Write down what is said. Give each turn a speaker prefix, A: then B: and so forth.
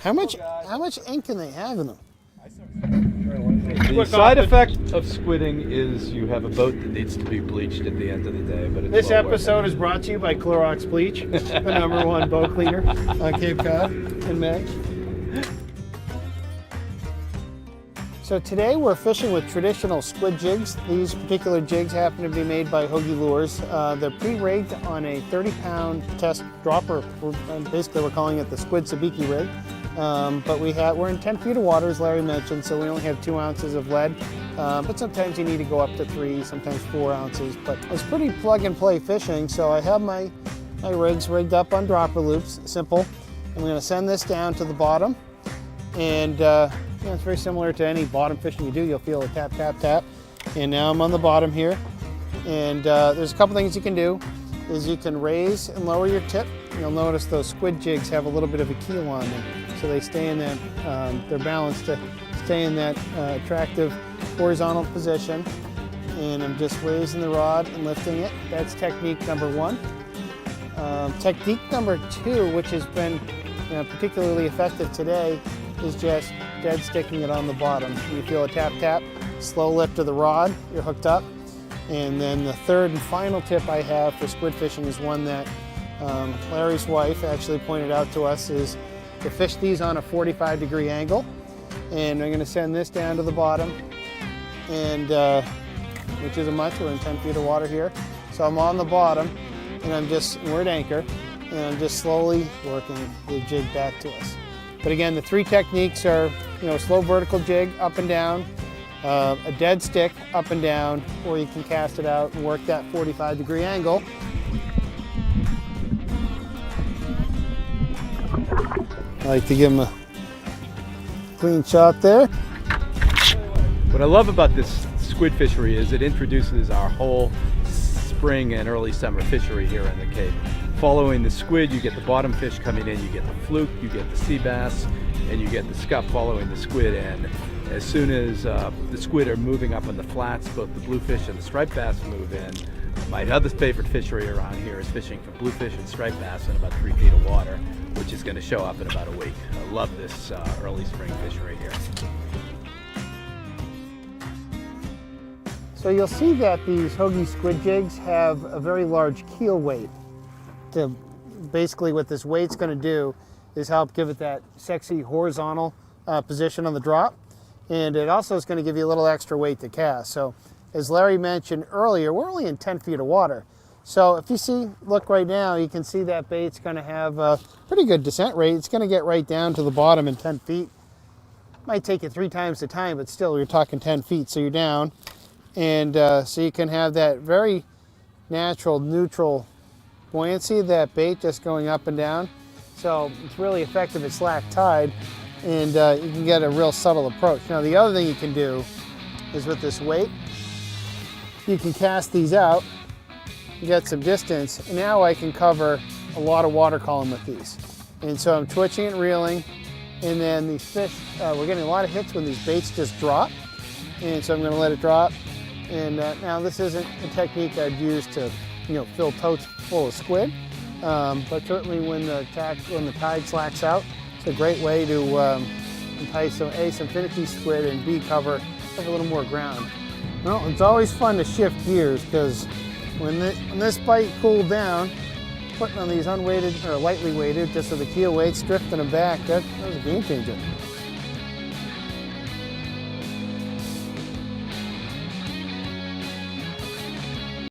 A: How much ink can they have in them?
B: The side effect of squidding is you have a boat that needs to be bleached at the end of the day. But it's
A: This episode is brought to you by Clorox Bleach, the #1 boat cleaner on Cape Cod in May. So today we're fishing with traditional squid jigs. These particular jigs happen to be made by Hoagie Lures. They're pre-rigged on a 30-pound test dropper. Basically, we're calling it the Squid Sabiki rig. But we're in 10 feet of water, as Larry mentioned, so we only have 2 ounces of lead. But sometimes you need to go up to 3, sometimes 4 ounces. But it's pretty plug-and-play fishing, so I have my rigs rigged up on dropper loops, simple. I'm going to send this down to the bottom, and it's very similar to any bottom fishing you do. You'll feel a tap, tap, tap. And now I'm on the bottom here, and there's a couple things you can do. Is you can raise and lower your tip. You'll notice those squid jigs have a little bit of a keel on them, so they stay in that, they're balanced to stay in that attractive horizontal position. And I'm just raising the rod and lifting it. That's technique number 1. Technique number 2, which has been particularly effective today, is just dead sticking it on the bottom. You feel a tap tap, slow lift of the rod, you're hooked up. And then the third and final tip I have for squid fishing is one that Larry's wife actually pointed out to us, is to fish these on a 45-degree angle. And I'm going to send this down to the bottom, and which isn't much. We're in 10 feet of water here. So I'm on the bottom, and we're at anchor, and I'm just slowly working the jig back to us. But again, the 3 techniques are, slow vertical jig up and down, a dead stick up and down, or you can cast it out and work that 45-degree angle. I like to give him a clean shot there.
B: What I love about this squid fishery is it introduces our whole spring and early summer fishery here in the Cape. Following the squid, you get the bottom fish coming in, you get the fluke, you get the sea bass, and you get the scup following the squid. And as soon as the squid are moving up on the flats, both the bluefish and the striped bass move in. My other favorite fishery around here is fishing for bluefish and striped bass in about 3 feet of water, which is going to show up in about a week. I love this early spring fishery here.
A: So you'll see that these Hoagie squid jigs have a very large keel weight. Basically what this weight's going to do is help give it that sexy horizontal position on the drop, and it also is going to give you a little extra weight to cast. So as Larry mentioned earlier, we're only in 10 feet of water. So if you look right now, you can see that bait's going to have a pretty good descent rate. It's going to get right down to the bottom in 10 feet. Might take you 3 times the time, but still you're talking 10 feet, so you're down. And so you can have that very natural, neutral buoyancy of that bait just going up and down. So it's really effective at slack tide, and you can get a real subtle approach. Now the other thing you can do is with this weight, you can cast these out, get some distance, and now I can cover a lot of water column with these. And so I'm twitching and reeling, and then these fish, we're getting a lot of hits when these baits just drop, and so I'm going to let it drop. And now this isn't a technique I'd use to fill totes full of squid, but certainly when the tide slacks out, it's a great way to entice some finicky squid, and B, cover a little more ground. Well, it's always fun to shift gears, because when this bite cooled down, putting on these unweighted or lightly weighted, just so the keel weight's drifting them back, that was a game changer.